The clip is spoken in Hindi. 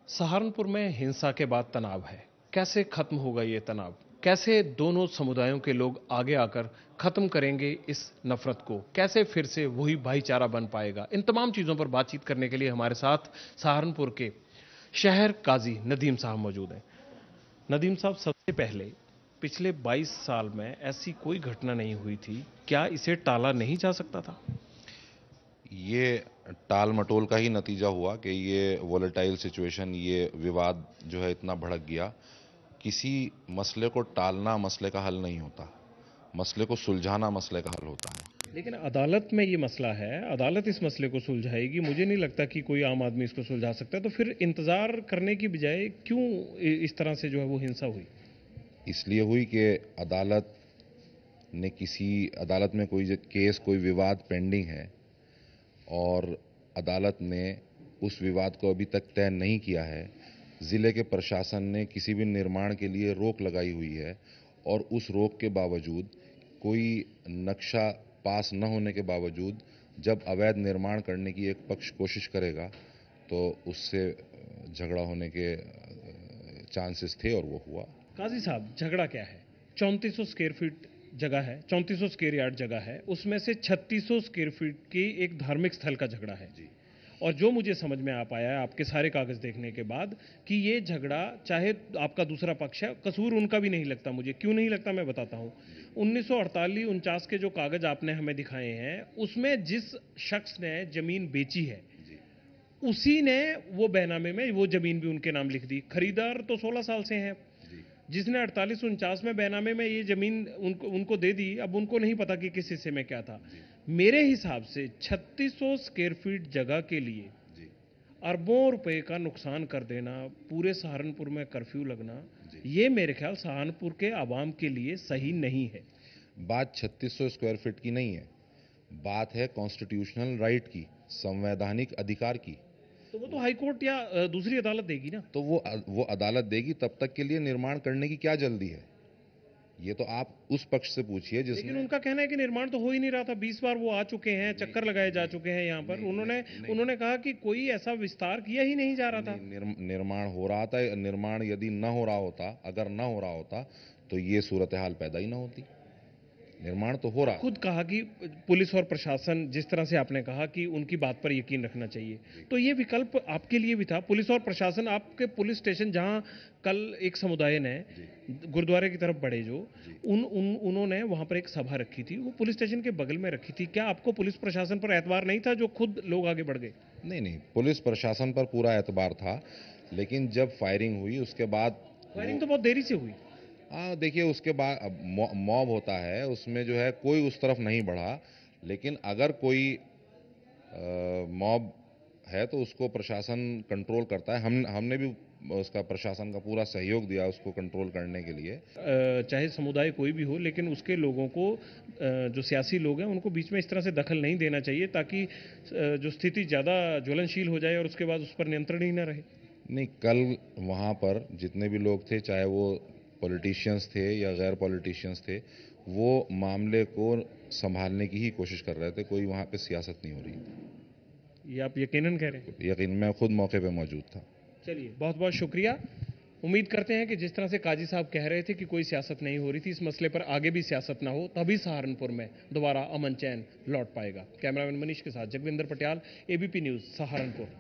सहारनपुर में हिंसा के बाद तनाव है। कैसे खत्म होगा ये तनाव? कैसे दोनों समुदायों के लोग आगे आकर खत्म करेंगे इस नफरत को? कैसे फिर से वही भाईचारा बन पाएगा? इन तमाम चीजों पर बातचीत करने के लिए हमारे साथ सहारनपुर के शहर काजी नदीम साहब मौजूद हैं। नदीम साहब, सबसे पहले पिछले 22 साल में ऐसी कोई घटना नहीं हुई थी, क्या इसे टाला नहीं जा सकता था? ये टाल मटोल का ही नतीजा हुआ कि ये वोलेटाइल सिचुएशन, ये विवाद जो है इतना भड़क गया। किसी मसले को टालना मसले का हल नहीं होता, मसले को सुलझाना मसले का हल होता है। लेकिन अदालत में ये मसला है, अदालत इस मसले को सुलझाएगी। मुझे नहीं लगता कि कोई आम आदमी इसको सुलझा सकता है। तो फिर इंतजार करने की बजाय क्यों इस तरह से जो है वो हिंसा हुई? इसलिए हुई कि अदालत में कोई केस, कोई विवाद पेंडिंग है और अदालत ने उस विवाद को अभी तक तय नहीं किया है। ज़िले के प्रशासन ने किसी भी निर्माण के लिए रोक लगाई हुई है और उस रोक के बावजूद, कोई नक्शा पास न होने के बावजूद जब अवैध निर्माण करने की एक पक्ष कोशिश करेगा तो उससे झगड़ा होने के चांसेस थे और वो हुआ। काजी साहब, झगड़ा क्या है? 3400 स्क्वायर फीट जगह है, 3400 स्क्वायर यार्ड जगह है, उसमें से 3600 स्क्वायर फीट की एक धार्मिक स्थल का झगड़ा है जी। और जो मुझे समझ में आ पाया है आपके सारे कागज देखने के बाद कि ये झगड़ा, चाहे आपका दूसरा पक्ष है, कसूर उनका भी नहीं लगता। मुझे क्यों नहीं लगता मैं बताता हूँ। 1948-49 के जो कागज आपने हमें दिखाए हैं, उसमें जिस शख्स ने जमीन बेची है उसी ने वो बैनामे में वो जमीन भी उनके नाम लिख दी। खरीदार तो 16 साल से हैं। जिसने 48-49 में बैनामे में ये जमीन उनको दे दी, अब उनको नहीं पता कि किस हिस्से में क्या था। मेरे हिसाब से 3600 स्क्वायर फीट जगह के लिए अरबों रुपए का नुकसान कर देना, पूरे सहारनपुर में कर्फ्यू लगना, ये मेरे ख्याल सहारनपुर के आवाम के लिए सही नहीं है। बात 3600 स्क्वायर फीट की नहीं है, बात है कॉन्स्टिट्यूशनल राइट की, संवैधानिक अधिकार की। तो वो तो हाई कोर्ट या दूसरी अदालत देगी ना। तो वो अदालत देगी, तब तक के लिए निर्माण करने की क्या जल्दी है? ये तो आप उस पक्ष से पूछिए जिसने। लेकिन उनका कहना है कि निर्माण तो हो ही नहीं रहा था। 20 बार वो आ चुके हैं, चक्कर लगाए जा चुके हैं यहाँ पर। उन्होंने कहा कि कोई ऐसा विस्तार किया ही नहीं जा रहा था। निर्माण हो रहा था। निर्माण यदि न हो रहा होता, अगर न हो रहा होता तो ये सूरत हाल पैदा ही ना होती। निर्माण तो हो रहा। खुद कहा कि पुलिस और प्रशासन, जिस तरह से आपने कहा कि उनकी बात पर यकीन रखना चाहिए, तो ये विकल्प आपके लिए भी था। पुलिस और प्रशासन, आपके पुलिस स्टेशन जहां कल एक समुदाय ने गुरुद्वारे की तरफ बढ़े, जो उन्होंने वहां पर एक सभा रखी थी, वो पुलिस स्टेशन के बगल में रखी थी। क्या आपको पुलिस प्रशासन पर एतबार नहीं था जो खुद लोग आगे बढ़ गए? नहीं, पुलिस प्रशासन पर पूरा एतबार था, लेकिन जब फायरिंग हुई उसके बाद। फायरिंग तो बहुत देरी से हुई। हाँ, देखिए, उसके बाद मॉब होता है, उसमें जो है कोई उस तरफ नहीं बढ़ा। लेकिन अगर कोई मॉब है तो उसको प्रशासन कंट्रोल करता है। हमने भी उसका, प्रशासन का पूरा सहयोग दिया उसको कंट्रोल करने के लिए। चाहे समुदाय कोई भी हो, लेकिन उसके लोगों को, जो सियासी लोग हैं, उनको बीच में इस तरह से दखल नहीं देना चाहिए ताकि जो स्थिति ज़्यादा ज्वलनशील हो जाए और उसके बाद उस पर नियंत्रण ही ना रहे। नहीं, कल वहाँ पर जितने भी लोग थे, चाहे वो पॉलिटिशियंस थे या गैर पॉलिटिशियंस थे, वो मामले को संभालने की ही कोशिश कर रहे थे। कोई वहाँ पे सियासत नहीं हो रही थी। ये आप यकीनन कह रहे हैं? यकीन, मैं खुद मौके पे मौजूद था। चलिए, बहुत बहुत शुक्रिया। उम्मीद करते हैं कि जिस तरह से काजी साहब कह रहे थे कि कोई सियासत नहीं हो रही थी, इस मसले पर आगे भी सियासत ना हो, तभी सहारनपुर में दोबारा अमन चैन लौट पाएगा। कैमरामैन मनीष के साथ जगविंदर पटियाल, एबीपी न्यूज़, सहारनपुर।